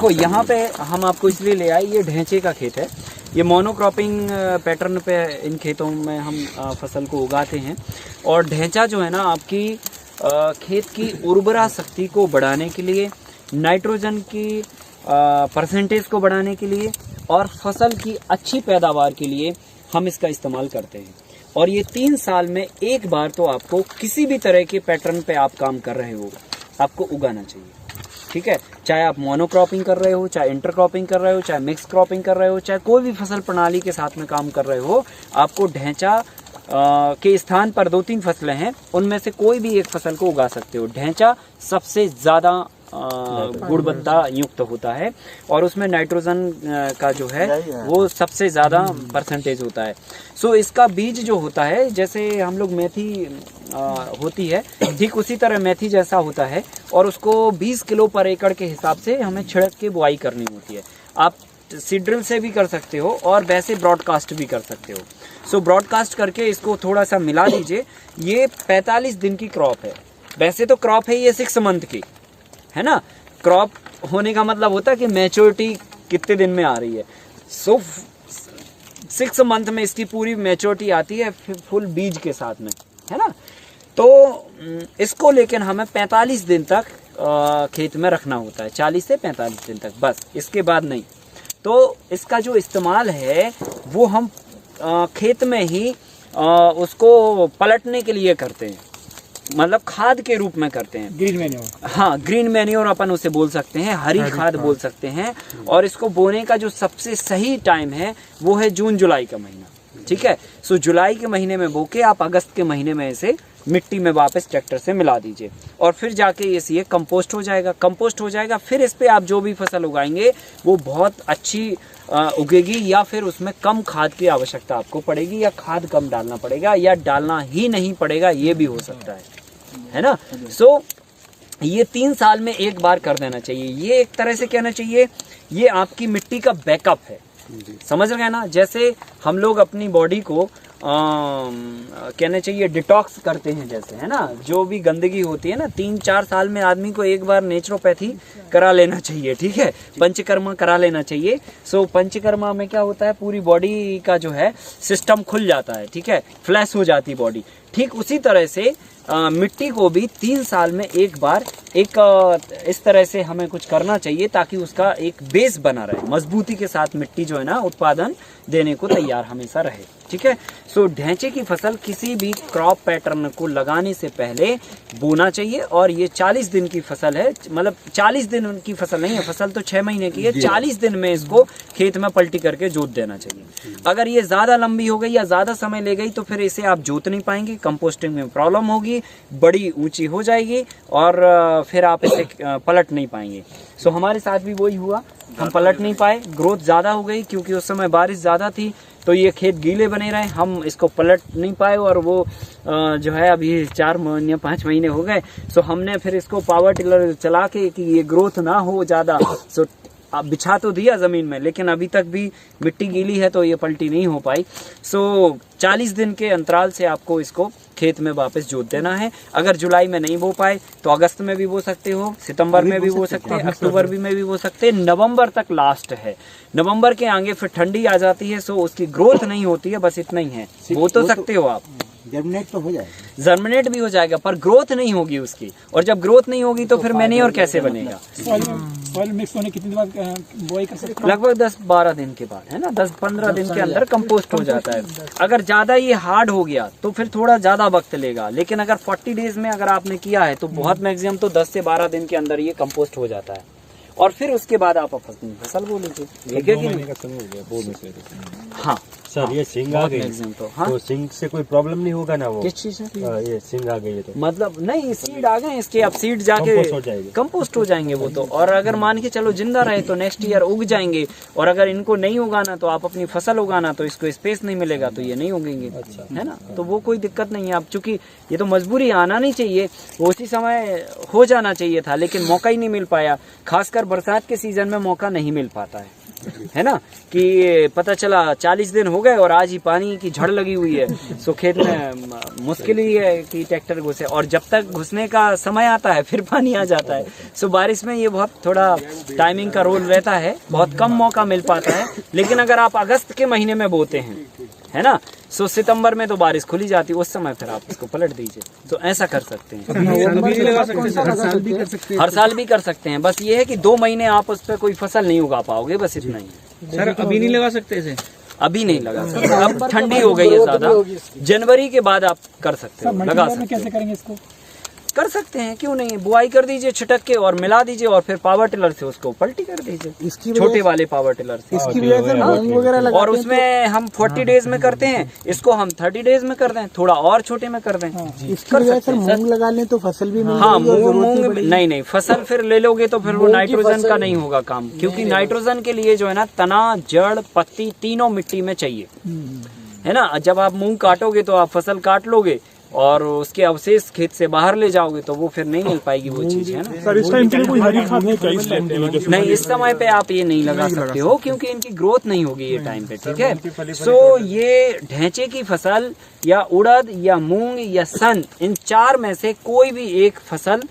देखो यहाँ पे हम आपको इसलिए ले आए, ये ढेंचे का खेत है। ये मोनोक्रॉपिंग पैटर्न पे इन खेतों में हम फसल को उगाते हैं। और ढेंचा जो है ना आपकी खेत की उर्वरा शक्ति को बढ़ाने के लिए, नाइट्रोजन की परसेंटेज को बढ़ाने के लिए और फसल की अच्छी पैदावार के लिए हम इसका इस्तेमाल करते हैं। और ये 3 साल में एक बार तो आपको किसी भी तरह के पैटर्न पे आप काम कर रहे हो आपको उगाना चाहिए, ठीक है। चाहे आप मोनोक्रॉपिंग कर रहे हो, चाहे इंटरक्रॉपिंग कर रहे हो, चाहे मिक्स क्रॉपिंग कर रहे हो, चाहे कोई भी फसल प्रणाली के साथ में काम कर रहे हो, आपको ढेंचा के स्थान पर 2-3 फसलें हैं, उनमें से कोई भी एक फसल को उगा सकते हो। ढेंचा सबसे ज़्यादा गुणवत्ता युक्त होता है और उसमें नाइट्रोजन का जो है वो सबसे ज़्यादा परसेंटेज होता है। सो इसका बीज जो होता है, जैसे हम लोग मेथी होती है, ठीक उसी तरह मेथी जैसा होता है और उसको 20 किलो पर एकड़ के हिसाब से हमें छिड़क के बुआई करनी होती है। आप सीड्रिल से भी कर सकते हो और वैसे ब्रॉडकास्ट भी कर सकते हो। सो ब्रॉडकास्ट करके इसको थोड़ा सा मिला दीजिए। ये 45 दिन की क्रॉप है। वैसे तो क्रॉप है ये 6 मंथ की, है ना। क्रॉप होने का मतलब होता है कि मैच्योरिटी कितने दिन में आ रही है। सो 6 मंथ में इसकी पूरी मैच्योरिटी आती है फुल बीज के साथ में, है ना। तो इसको लेकिन हमें 45 दिन तक खेत में रखना होता है, 40 से 45 दिन तक, बस इसके बाद नहीं। तो इसका जो इस्तेमाल है वो हम खेत में ही उसको पलटने के लिए करते हैं, मतलब खाद के रूप में करते हैं। ग्रीन मैन्योर, हाँ, ग्रीन मैन्योर अपन उसे बोल सकते हैं, हरी खाद बोल सकते हैं। और इसको बोने का जो सबसे सही टाइम है वो है जून जुलाई का महीना, ठीक है। सो जुलाई के महीने में बो के आप अगस्त के महीने में इसे मिट्टी में वापस ट्रैक्टर से मिला दीजिए और फिर जाके ये कंपोस्ट हो जाएगा। कंपोस्ट हो जाएगा, फिर इस पे आप जो भी फसल उगाएंगे वो बहुत अच्छी उगेगी, या फिर उसमें कम खाद की आवश्यकता आपको पड़ेगी, या खाद कम डालना पड़ेगा, या डालना ही नहीं पड़ेगा, ये भी हो सकता है ना। सो ये 3 साल में एक बार कर देना चाहिए। ये एक तरह से कहना चाहिए ये आपकी मिट्टी का बैकअप है, समझ रहे हैं ना। जैसे हम लोग अपनी बॉडी को कहना चाहिए डिटॉक्स करते हैं, जैसे, है ना। जो भी गंदगी होती है ना, 3-4 साल में आदमी को एक बार नेचुरोपैथी करा लेना चाहिए, ठीक है, पंचकर्मा करा लेना चाहिए। सो पंचकर्मा में क्या होता है, पूरी बॉडी का जो है सिस्टम खुल जाता है, ठीक है, फ्लैश हो जाती बॉडी। ठीक उसी तरह से मिट्टी को भी 3 साल में एक बार इस तरह से हमें कुछ करना चाहिए ताकि उसका एक बेस बना रहे, मजबूती के साथ मिट्टी जो है ना उत्पादन देने को तैयार हमेशा रहे, ठीक है। सो ढेंचे की फसल किसी भी क्रॉप पैटर्न को लगाने से पहले बोना चाहिए। और ये 40 दिन की फसल है, मतलब 40 दिन की फसल नहीं है, फसल तो 6 महीने की है। 40 दिन में इसको खेत में पलटी करके जोत देना चाहिए। अगर ये ज्यादा लंबी हो गई या ज्यादा समय ले गई तो फिर इसे आप जोत नहीं पाएंगे, कंपोस्टिंग में प्रॉब्लम होगी, बड़ी ऊंची हो जाएगी और फिर आप इसे पलट नहीं पाएंगे। सो हमारे साथ भी वही हुआ, हम पलट नहीं पाए, ग्रोथ ज़्यादा हो गई क्योंकि उस समय बारिश ज़्यादा थी, तो ये खेत गीले बने रहे, हम इसको पलट नहीं पाए। और वो जो है अभी 4-5 महीने हो गए। सो हमने फिर इसको पावर टिलर चला के कि ये ग्रोथ ना हो ज़्यादा, सो अब बिछा तो दिया ज़मीन में, लेकिन अभी तक भी मिट्टी गीली है तो ये पलटी नहीं हो पाई। सो 40 दिन के अंतराल से आपको इसको खेत में वापस जोत देना है। अगर जुलाई में नहीं बो पाए तो अगस्त में भी बो सकते हो, सितंबर में भी बो सकते हैं, अक्टूबर में भी बो सकते हैं, नवंबर तक लास्ट है। नवंबर के आगे फिर ठंडी आ जाती है, सो उसकी ग्रोथ नहीं होती है, बस इतना ही है। बो तो सकते हो आप, जर्मिनेट तो हो जाएगा, जर्मिनेट भी हो जाएगा, पर ग्रोथ नहीं होगी उसकी। और जब ग्रोथ नहीं होगी तो फिर मैन्योर कैसे बनेगा। सॉइल मिक्स होने कितने दिन बाद बोआई कर सकते हैं? लगभग 10-12 दिन के बाद, है ना, 10-15 दिन के अंदर कंपोस्ट हो जाता है। अगर ज्यादा ये हार्ड हो गया तो फिर थोड़ा ज्यादा वक्त लेगा, लेकिन अगर 40 डेज में अगर आपने किया है तो बहुत मैक्सिमम तो 10 से 12 दिन के अंदर ये कंपोस्ट हो जाता है। और फिर उसके बाद आप फसल बो लीजिए, ठीक है कि नहीं। हाँ सर, ये सिंग आ गई तो सिंग से कोई प्रॉब्लम नहीं होगा ना? वो किस चीज से? ये सिंग आ गई है तो मतलब नहीं, सीड आ गए इसके, अब सीड जाके कंपोस्ट हो जाएंगे वो तो। और अगर मान के चलो जिंदा रहे तो नेक्स्ट ईयर उग जाएंगे। और अगर इनको नहीं उगाना तो आप अपनी फसल उगाना, तो इसको स्पेस नहीं मिलेगा तो ये नहीं उगेंगे, है ना। तो वो कोई दिक्कत नहीं है। अब चूंकि ये तो मजबूरी आना नहीं चाहिए, वो उसी समय हो जाना चाहिए था, लेकिन मौका ही नहीं मिल पाया। खासकर बरसात के सीजन में मौका नहीं मिल पाता है। है ना, कि पता चला 40 दिन हो गए और आज ही पानी की झड़ लगी हुई है, सो खेत में मुश्किल ही है कि ट्रैक्टर घुसे, और जब तक घुसने का समय आता है फिर पानी आ जाता है। सो बारिश में ये बहुत थोड़ा टाइमिंग का रोल रहता है, बहुत कम मौका मिल पाता है। लेकिन अगर आप अगस्त के महीने में बोते हैं, है ना, सो सितंबर में तो बारिश खुली जाती है, उस समय फिर आप इसको पलट दीजिए, तो ऐसा कर सकते हैं। हर साल भी कर सकते हैं, बस ये है कि 2 महीने आप उस पर कोई फसल नहीं उगा पाओगे, बस इतना ही। सर अभी नहीं लगा सकते इसे? अभी नहीं लगा सकते, अब ठंडी हो गई है ज्यादा, जनवरी के बाद आप कर सकते हो, लगा सकते कैसे करेंगे इसको? कर सकते हैं, क्यों नहीं, बुआई कर दीजिए छिटक के और मिला दीजिए, और फिर पावर टिलर से उसको पलटी कर दीजिए, छोटे वाले पावर टिलर से। इसकी वजह से मूंग वगैरह लगाते और उसमें हम 40 डेज में करते हैं, इसको हम 30 डेज में कर दें, थोड़ा और छोटे में कर दें। इसकी वजह से मूंग लगा लें तो फसल भी मिल हाँ, जाएगी और जरूरत मूंग पड़ेगी। नहीं, फसल फिर ले लोगे तो फिर वो नाइट्रोजन का नहीं होगा काम, क्योंकि नाइट्रोजन के लिए जो है ना, तना, जड़, पत्ती तीनों मिट्टी में चाहिए, है ना। जब आप मूंग काटोगे तो आप फसल काट लोगे और उसके अवशेष खेत से बाहर ले जाओगे तो वो फिर नहीं मिल पाएगी वो चीज, है ना। सर इस टाइम के लिए कोई हरी खाद नहीं चाहिए? नहीं, इस समय पे आप ये नहीं लगा सकते हो, क्योंकि इनकी ग्रोथ नहीं होगी ये टाइम पे, ठीक है। सो ये ढेंचे की फसल या उड़द या मूंग या सन, इन 4 में से कोई भी एक फसल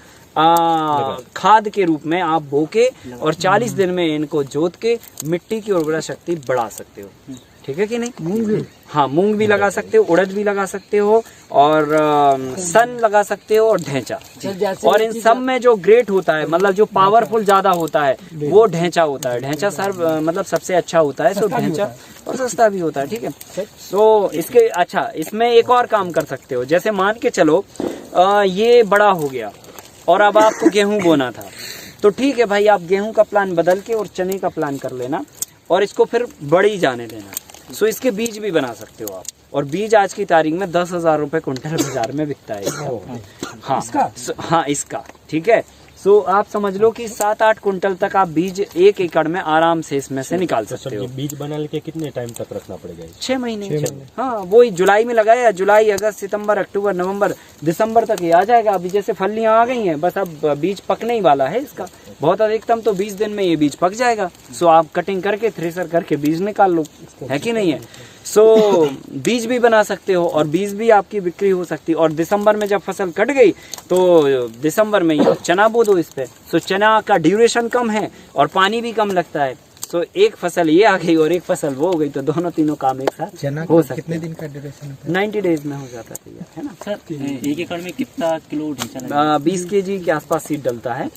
खाद के रूप में आप बो के और 40 दिन में इनको जोत के मिट्टी की उर्वरा शक्ति बढ़ा सकते हो, ठीक है कि नहीं। मूंग भी, हाँ, मूंग भी लगा सकते हो, उड़द भी लगा सकते हो, और सन लगा सकते हो, और ढेंचा। और इन सब में जो ग्रेट होता है, मतलब जो पावरफुल ज्यादा होता है, वो ढेंचा होता है। ढेंचा सर मतलब सबसे अच्छा होता है, सो ढेंचा, और सस्ता भी होता है, ठीक है। तो इसके अच्छा, इसमें एक और काम कर सकते हो, जैसे मान के चलो ये बड़ा हो गया और अब आपको गेहूं बोना था, तो ठीक है भाई, आप गेहूं का प्लान बदल के और चने का प्लान कर लेना और इसको फिर बड़ी जाने देना। सो इसके बीज भी बना सकते हो आप, और बीज आज की तारीख में 10,000 रुपए कुंटल बाजार में बिकता है। हाँ, इसका ठीक है। सो आप समझ लो कि 7-8 कुंटल तक आप बीज 1 एकड़ में आराम से इसमें से निकाल सकते हो। बीज बना के कितने टाइम तक रखना पड़ेगा? 6 महीने। हाँ, वही जुलाई में लगाया, जुलाई, अगस्त, सितंबर, अक्टूबर, नवंबर, दिसंबर तक ये आ जाएगा। अभी जैसे फलियां आ गई हैं, बस अब बीज पकने ही वाला है इसका, बहुत अधिकतम तो 20 दिन में ये बीज पक जाएगा। सो आप कटिंग करके थ्रेसर करके बीज निकाल लो, है कि नहीं है। सो बीज भी बना सकते हो और बीज भी आपकी बिक्री हो सकती है। और दिसंबर में जब फसल कट गई तो दिसंबर में ही चना बो दो इस पे। सो चना का ड्यूरेशन कम है और पानी भी कम लगता है। तो एक फसल ये आ गई और एक फसल वो हो गई, तो दोनों तीनों काम एक साथ हो सकते। कितने दिन का ड्यूरेशन होता है? 90 डेज में हो जाता है, है ना। सर 1 एकड़ में कितना किलो ढेंचा? 20 केजी के आसपास सीड डलता है।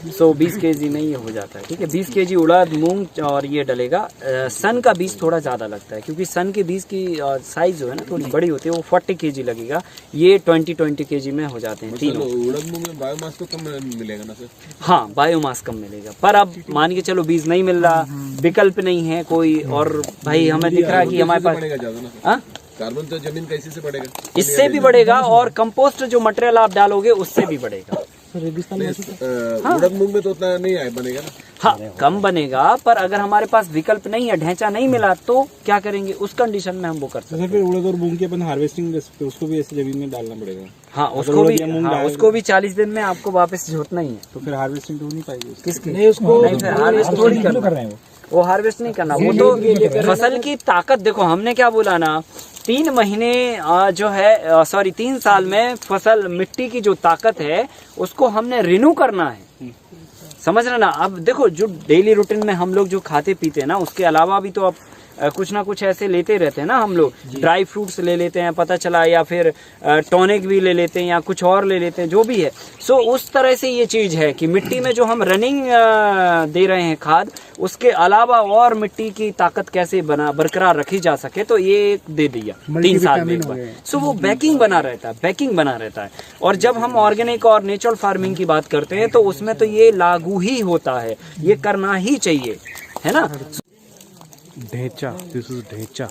सो 20 केजी में ये हो जाता है, ठीक है। 20 केजी उड़द, मूंग और ये डलेगा। सन का बीज थोड़ा ज्यादा लगता है, क्योंकि सन के बीज की साइज जो है ना थोड़ी बड़ी होती है, वो 40 केजी लगेगा। ये 20 केजी में हो जाते हैं तीनों। उड़द मूंग में बायोमास तो कम मिलेगा ना सर? हाँ, बायोमास कम मिलेगा, पर अब मान के चलो बीज नहीं मिल रहा, विकल्प नहीं है कोई, और भाई हमें दिख रहा है कि हमारे पास कार्बन तो जमीन कैसे से बढ़ेगा? इससे भी बढ़ेगा, और कंपोस्ट जो मटेरियल आप डालोगे उससे भी बढ़ेगा। उड़द मूंग में तो उतना नहीं बनेगा ना। हाँ, कम बनेगा, पर अगर हमारे पास विकल्प नहीं है, ढेंचा नहीं मिला, तो क्या करेंगे, उस कंडीशन में हम वो कर सकते हैं। फिर उड़द और मूंग की अपन हार्वेस्टिंग कर सकते हैं, उसको भी ऐसे जमीन में डालना पड़ेगा। हाँ, उसको भी 40 दिन में आपको वापस जोतना ही है। तो फिर हार्वेस्टिंग तो नहीं पाएगी किसकी? नहीं, उसको नहीं, फिर हार्वेस्ट थोड़ी करना है, वो हार्वेस्ट नहीं करना। वो तो फसल की ताकत देखो, हमने क्या बोला ना, 3 महीने जो है 3 साल में फसल, मिट्टी की जो ताकत है उसको हमने रिन्यू करना है, समझ रहे ना। अब देखो, जो डेली रूटीन में हम लोग जो खाते पीते हैं ना, उसके अलावा भी तो अब कुछ ना कुछ ऐसे लेते रहते हैं ना हम लोग। ड्राई फ्रूट्स ले लेते हैं, पता चला, या फिर टॉनिक भी ले लेते हैं, या कुछ और ले लेते हैं, जो भी है। सो उस तरह से ये चीज है कि मिट्टी में जो हम रनिंग दे रहे हैं खाद, उसके अलावा और मिट्टी की ताकत कैसे बरकरार रखी जा सके, तो ये दे दिया 3 साल में एक बार। सो वो बैकिंग बना रहता है। और जब हम ऑर्गेनिक और नेचुरल फार्मिंग की बात करते हैं तो उसमें तो ये लागू ही होता है, ये करना ही चाहिए, है ना। ढेंचा, दिस इज ढेंचा।